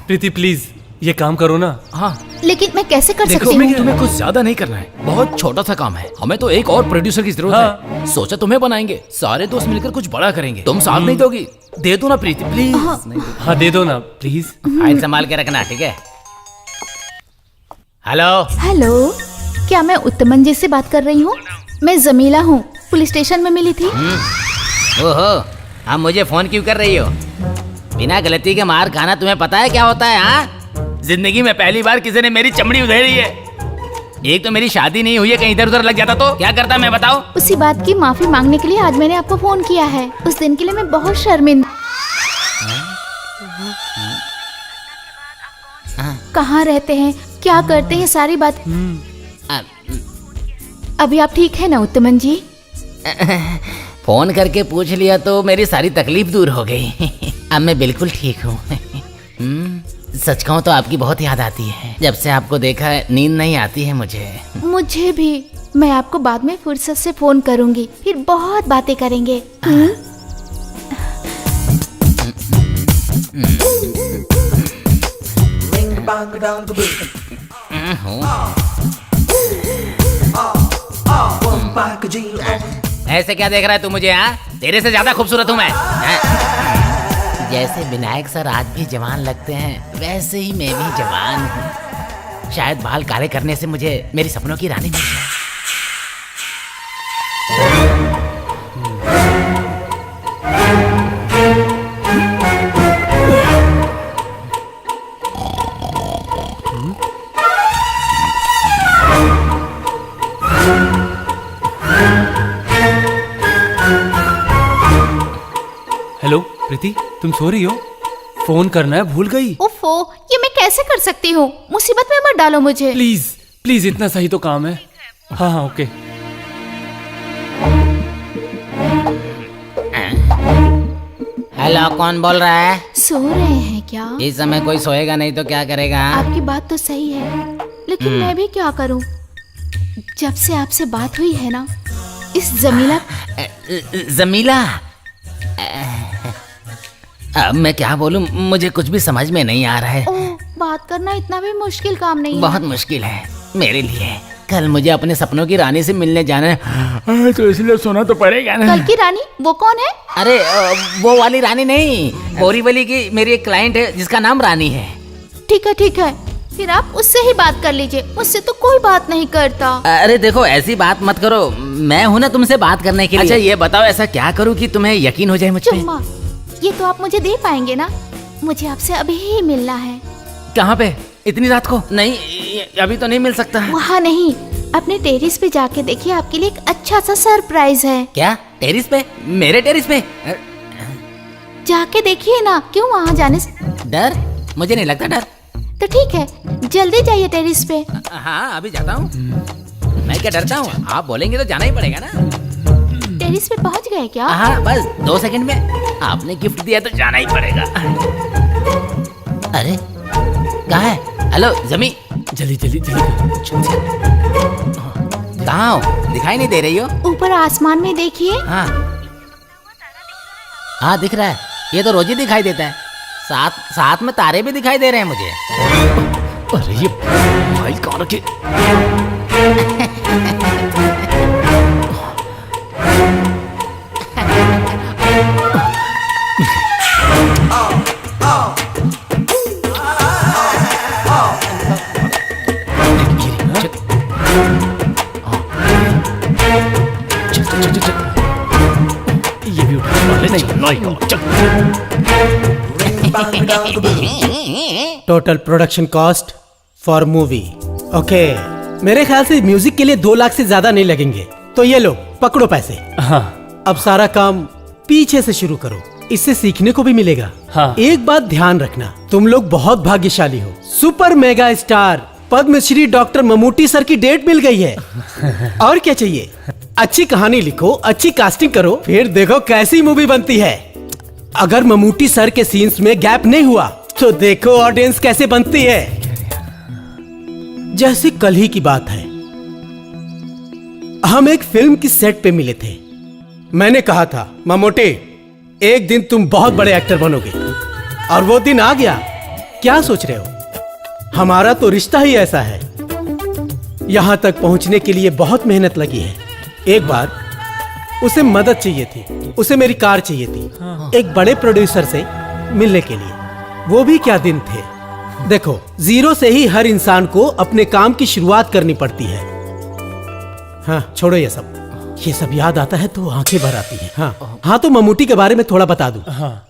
प्रीति please ये काम करो ना। हाँ लेकिन मैं कैसे कर देखो, सकती हूँ? तुम्हें कुछ ज्यादा नहीं करना है, बहुत छोटा सा काम है। हमें तो एक और प्रोड्यूसर की जरूरत है। सोचा तुम्हें बनाएंगे, सारे दोस्त मिलकर कुछ बड़ा करेंगे। तुम साथ नहीं दोगी? दे दो ना प्रीति प्लीज। हाँ दे दो ना प्लीज। फाइल संभाल के रखना, ठीक है? हेलो हेलो, क्या मैं उत्तमन जी से बात कर रही हूँ? मैं जमीला हूँ, पुलिस स्टेशन में मिली थी। ओहो, अब मुझे फोन क्यों कर रही हो? बिना गलती के मार खाना तुम्हें पता है क्या होता है? हाँ, जिंदगी में पहली बार किसी ने मेरी चमड़ी उधेड़ी है। एक तो मेरी शादी नहीं हुई है, कहीं इधर उधर लग जाता तो क्या करता मैं, बताओ? उसी बात की माफी मांगने के लिए आज मैंने आपको फोन किया है। उस दिन के लिए मैं बहुत शर्मिंदा। कहाँ रहते हैं, क्या करते हैं, सारी बात। अभी आप ठीक है ना उत्तमन जी? फोन करके पूछ लिया तो मेरी सारी तकलीफ दूर हो गई। अब मैं बिल्कुल ठीक हूँ। सच कहूँ तो आपकी बहुत याद आती है। जब से आपको देखा है नींद नहीं आती है मुझे। मुझे भी। मैं आपको बाद में फुर्सत से फोन करूंगी, फिर बहुत बातें करेंगे। ऐसे क्या देख रहा है तू मुझे? हाँ, तेरे से ज्यादा खूबसूरत हूँ मैं। जैसे विनायक सर आज भी जवान लगते हैं, वैसे ही मैं भी जवान हूँ। शायद बाल काले करने से मुझे मेरी सपनों की रानी मिल जाए। हेलो प्रीति, तुम सो रही हो? फोन करना है भूल गई। ओफो, ये मैं कैसे कर सकती हूँ? मुसीबत में मत डालो मुझे। प्लीज प्लीज, इतना सही तो काम है। हाँ हाँ ओके। हेलो, कौन बोल रहा है? सो रहे हैं क्या? इस समय कोई सोएगा नहीं तो क्या करेगा? आपकी बात तो सही है, लेकिन मैं भी क्या करूँ? जब से आपसे बात हुई है ना, इस जमीला, अब मैं क्या बोलूं, मुझे कुछ भी समझ में नहीं आ रहा है। ओह, बात करना इतना भी मुश्किल काम नहीं है। बहुत मुश्किल है मेरे लिए। कल मुझे अपने सपनों की रानी से मिलने जाना है, तो इसलिए सोना तो पड़ेगा ना। कल की रानी? वो कौन है? अरे वो वाली रानी नहीं, बोरीवली की मेरी एक क्लाइंट है जिसका नाम रानी है। ठीक है ठीक है, फिर आप उससे ही बात कर लीजिए, मुझसे तो कोई बात नहीं करता। अरे देखो, ऐसी बात मत करो, मैं हूँ ना तुमसे बात करने के लिए। अच्छा ये बताओ, ऐसा क्या करूँ कि तुम्हें यकीन हो जाए मुझ पे? चुम्मा, ये तो आप मुझे दे पाएंगे ना? मुझे आपसे अभी ही मिलना है। कहाँ पे? इतनी रात को? नहीं, अभी तो नहीं मिल सकता। वहाँ नहीं, अपने टेरिस पे जाके देखिए, आपके लिए एक अच्छा सा सरप्राइज है। क्या टेरिस पे? मेरे टेरिस पे? जाके देखिए ना, क्यों वहाँ जाने से डर? मुझे नहीं लगता डर। तो ठीक है, जल्दी जाइए टेरिस पे। हाँ अभी जाता हूँ। मैं क्या डरता हूँ? आप बोलेंगे तो जाना ही पड़ेगा ना। टेरिस पे पहुँच गए क्या? हाँ बस 2 सेकंड में। आपने गिफ्ट दिया तो जाना ही पड़ेगा। अरे कहाँ है? हेलो जमी, जल्दी जल्दी जल्दी। कहाँ हो? दिखाई नहीं दे रही हो? ऊपर आसमान में देखिए। हाँ हाँ दिख रहा है, ये तो रोज ही दिखाई देता है। साथ में तारे भी दिखाई दे रहे हैं मुझे। अरे ये भाई कहाँ रखे? ये भी total production cost for movie. Okay, मेरे ख्याल से म्यूजिक के लिए 2 लाख से ज्यादा नहीं लगेंगे। तो ये लो पकड़ो पैसे। हाँ अब सारा काम पीछे से शुरू करो, इससे सीखने को भी मिलेगा। हाँ। एक बात ध्यान रखना, तुम लोग बहुत भाग्यशाली हो। Super mega star Padmashri doctor Mammootty sir की डेट मिल गई है। और क्या चाहिए? अच्छी कहानी लिखो, अच्छी कास्टिंग करो, फिर देखो कैसी मूवी बनती है। अगर ममूटी सर के सीन्स में गैप नहीं हुआ तो देखो ऑडियंस कैसे बनती है। जैसे कल ही की बात है, हम एक फिल्म की सेट पे मिले थे। मैंने कहा था ममूटी, एक दिन तुम बहुत बड़े एक्टर बनोगे, और वो दिन आ गया। क्या सोच रहे हो? हमारा तो रिश्ता ही ऐसा है। यहाँ तक पहुँचने के लिए बहुत मेहनत लगी है। एक बार उसे मदद चाहिए थी, उसे मेरी कार चाहिए थी एक बड़े प्रोड्यूसर से मिलने के लिए। वो भी क्या दिन थे। देखो, जीरो से ही हर इंसान को अपने काम की शुरुआत करनी पड़ती है। हाँ, छोड़ो ये सब याद आता है तो आंखें भर आती हैं। हाँ, तो ममूटी के बारे में थोड़ा बता दूं।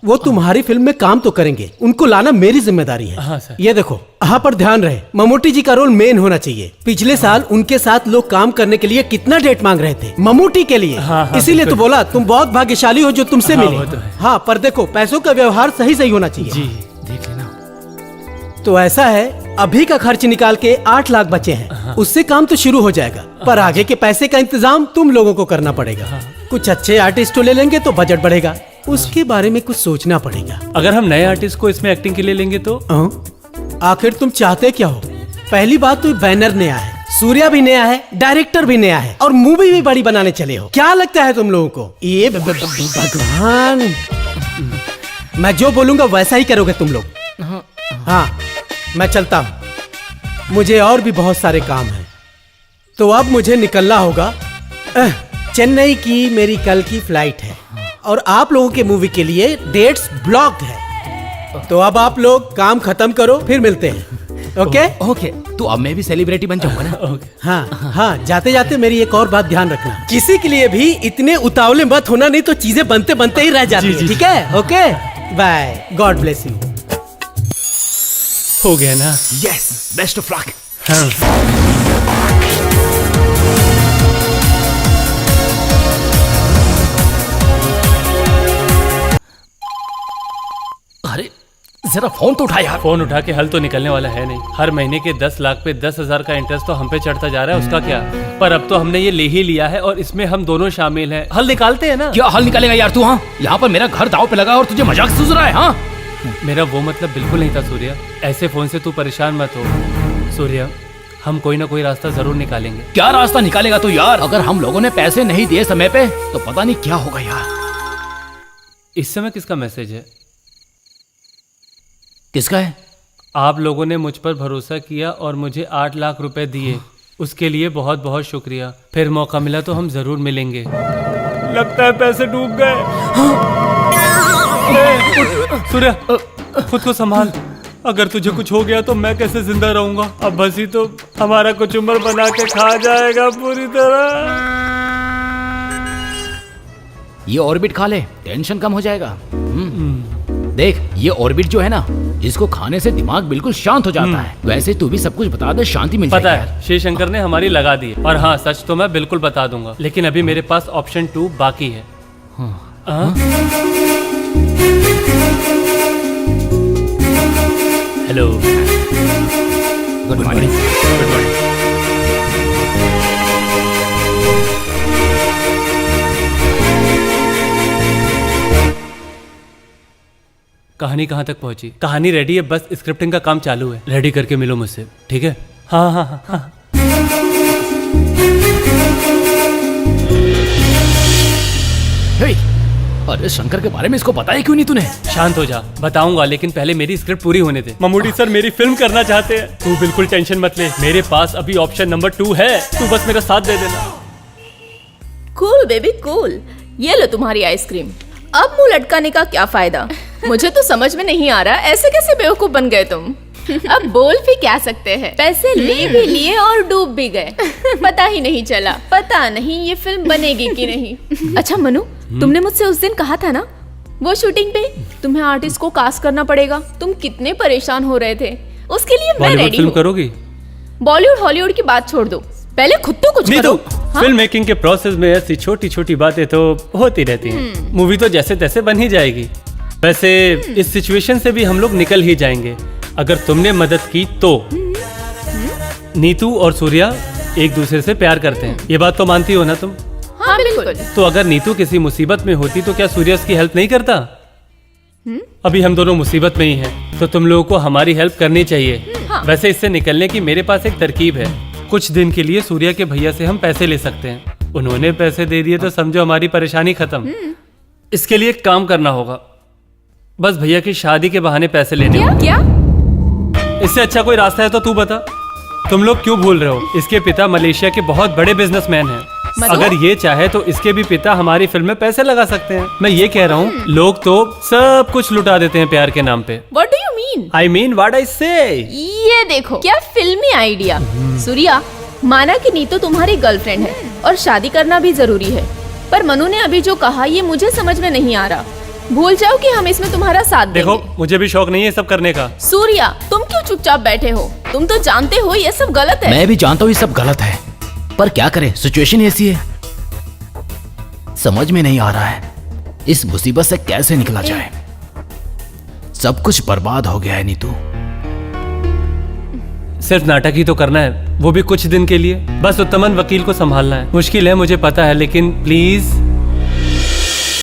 वो तुम्हारी फिल्म में काम तो करेंगे, उनको लाना मेरी जिम्मेदारी है। हाँ, सर। ये देखो, यहाँ पर ध्यान रहे, ममूटी जी का रोल मेन होना चाहिए। पिछले साल उनके साथ लोग काम करने के लिए कितना डेट मांग रहे थे ममूटी के लिए। इसीलिए तो बोला तुम बहुत भाग्यशाली हो जो तुमसे मिले। हाँ, पर देखो, पैसों का व्यवहार सही सही होना चाहिए। जी, देख लेना। तो ऐसा है, अभी का खर्च निकाल के 8 लाख बचे हैं। उससे काम तो शुरू हो जाएगा, पर आगे के पैसे का इंतजाम तुम लोगों को करना पड़ेगा। कुछ अच्छे आर्टिस्ट को ले लेंगे तो बजट बढ़ेगा, उसके बारे में कुछ सोचना पड़ेगा। अगर हम नए आर्टिस्ट को इसमें एक्टिंग के लिए लेंगे तो? आखिर तुम चाहते क्या हो? पहली बात तो बैनर नया है, सूर्या भी नया है, डायरेक्टर भी नया है, और मूवी भी बड़ी बनाने चले हो। क्या लगता है तुम लोगों को? ये भगवान, मैं जो बोलूंगा वैसा ही करोगे तुम लोग। हाँ, मैं चलता हूँ, मुझे और भी बहुत सारे काम हैं। तो अब मुझे निकलना होगा। चेन्नई की मेरी कल की फ्लाइट है और आप लोगों के मूवी के लिए डेट्स ब्लॉक्ड है। तो अब आप लोग काम खत्म करो, फिर मिलते हैं। ओके? ओके, तो अब मैं भी सेलिब्रिटी बन जाऊंगा ना? हाँ हाँ, जाते जाते मेरी एक और बात ध्यान रखना, किसी के लिए भी इतने उतावले मत होना, नहीं तो चीजें बनते बनते ही रह जाती हैं। ठीक है? Okay, bye, God bless you. हो गया ना? Yes, best of luck. अरे जरा फोन तो उठा यार। फोन उठा के हल तो निकलने वाला है नहीं। हर महीने के 10 लाख पे 10,000 का इंटरेस्ट तो हम पे चढ़ता जा रहा है, उसका क्या? पर अब तो हमने ये ले ही लिया है और इसमें हम दोनों शामिल हैं। हल निकालते हैं ना? क्या हल निकालेगा यार तू? हाँ, यहाँ पर मेरा घर दाव पे लगा और तुझे मजाक सूझ रहा है? हाँ, मेरा वो मतलब बिल्कुल नहीं था सूर्या। ऐसे फोन से तू परेशान मत हो सूर्या, हम कोई ना कोई रास्ता जरूर निकालेंगे। क्या रास्ता निकालेगा तू यार? अगर हम लोगों ने पैसे नहीं दिए समय पे तो पता नहीं क्या होगा यार। इस समय किसका मैसेज है? किसका है? आप लोगों ने मुझ पर भरोसा किया और मुझे 8 लाख रुपए दिए, उसके लिए बहुत बहुत शुक्रिया। फिर मौका मिला तो हम जरूर मिलेंगे। लगता है पैसे डूब गए। सूर्या, खुद को संभाल, अगर तुझे कुछ हो गया तो मैं कैसे जिंदा रहूंगा? अब बस ही तो हमारा कुचुम्बर बना के खा जाएगा पूरी तरह। ये ऑर्बिट खा ले, टेंशन कम हो जाएगा। देख, ये ऑर्बिट जो है ना, इसको खाने से दिमाग बिल्कुल शांत हो जाता है। वैसे तू भी सब कुछ बता दे, शांति मिल पता जाएगी। है, शिव शंकर ने हमारी लगा दी है। और हाँ, सच तो मैं बिल्कुल बता दूंगा, लेकिन अभी मेरे पास ऑप्शन 2 बाकी है। Hello, good morning. Good morning. कहानी कहाँ तक पहुंची? कहानी रेडी है, बस स्क्रिप्टिंग का काम चालू है। रेडी करके मिलो मुझसे, ठीक है? हाँ हाँ हाँ हाँ। हे, अरे शंकर के बारे में इसको बताया क्यों नहीं तूने? शांत हो जा, बताऊंगा, लेकिन पहले मेरी स्क्रिप्ट पूरी होने दे। ममूटी सर मेरी फिल्म करना चाहते हैं। तू बिल्कुल टेंशन मत ले, मेरे पास अभी ऑप्शन नंबर 2 है, तू बस मेरा साथ दे देना। कूल बेबी कूल, ये लो तुम्हारी आइसक्रीम। अब मुंह लटकाने का क्या फायदा? मुझे तो समझ में नहीं आ रहा, ऐसे कैसे बेवकूफ बन गए तुम? अब बोल भी क्या सकते हैं, पैसे ले भी लिए और डूब भी गए, पता ही नहीं चला। पता नहीं ये फिल्म बनेगी कि नहीं। अच्छा मनु, तुमने मुझसे उस दिन कहा था ना, वो शूटिंग पे तुम्हें आर्टिस्ट को कास्ट करना पड़ेगा। तुम कितने परेशान हो रहे थे, उसके लिए मैं बॉलीवुड रेडी फिल्म हूँ। करोगी? बॉलीवुड हॉलीवुड की बात छोड़ दो, पहले खुद तो कुछ नहीं करो। तो फिल्म मेकिंग के प्रोसेस में ऐसी छोटी छोटी बातें तो होती रहती हैं। मूवी तो जैसे तैसे बन ही जाएगी। वैसे इस सिचुएशन से भी हम लोग निकल ही जाएंगे अगर तुमने मदद की तो। नीतू और सूर्या एक दूसरे से प्यार करते हैं, ये बात तो मानती हो ना तुम? हाँ बिल्कुल। तो अगर नीतू किसी मुसीबत में होती तो क्या सूर्या उसकी हेल्प नहीं करता? अभी हम दोनों मुसीबत में ही हैं, तो तुम लोगों को हमारी हेल्प करनी चाहिए। वैसे इससे निकलने की मेरे पास एक तरकीब है। कुछ दिन के लिए सूर्या के भैया से हम पैसे ले सकते हैं। उन्होंने पैसे दे दिए तो समझो हमारी परेशानी खत्म। इसके लिए एक काम करना होगा, बस भैया की शादी के बहाने पैसे लेने क्या? इससे अच्छा कोई रास्ता है तो तू बता। तुम लोग क्यों भूल रहे हो, इसके पिता मलेशिया के बहुत बड़े बिजनेसमैन हैं। अगर ये चाहे तो इसके भी पिता हमारी फिल्म में पैसे लगा सकते हैं। मैं ये कह रहा हूँ, लोग तो सब कुछ लुटा देते हैं प्यार के नाम पे। What do you mean? I mean what I से। ये देखो क्या फिल्मी आइडिया। सूर्या, माना कि नीतू तुम्हारी गर्लफ्रेंड है और शादी करना भी जरूरी है, पर मनु ने अभी जो कहा ये मुझे समझ में नहीं आ रहा। भूल जाओ कि हम इसमें तुम्हारा साथ देंगे। देखो, मुझे भी शौक नहीं है सब करने का। सूर्या, तुम क्यों चुपचाप बैठे हो? तुम तो जानते हो ये सब गलत है। मैं भी जानता हूँ ये सब गलत है, पर क्या करें, सिचुएशन ऐसी है। समझ में नहीं आ रहा है इस मुसीबत से कैसे निकला जाए। सब कुछ बर्बाद हो गया है नीतू। सिर्फ नाटक ही तो करना है, वो भी कुछ दिन के लिए। बस उत्तमन वकील को संभालना है। मुश्किल है मुझे पता है, लेकिन प्लीज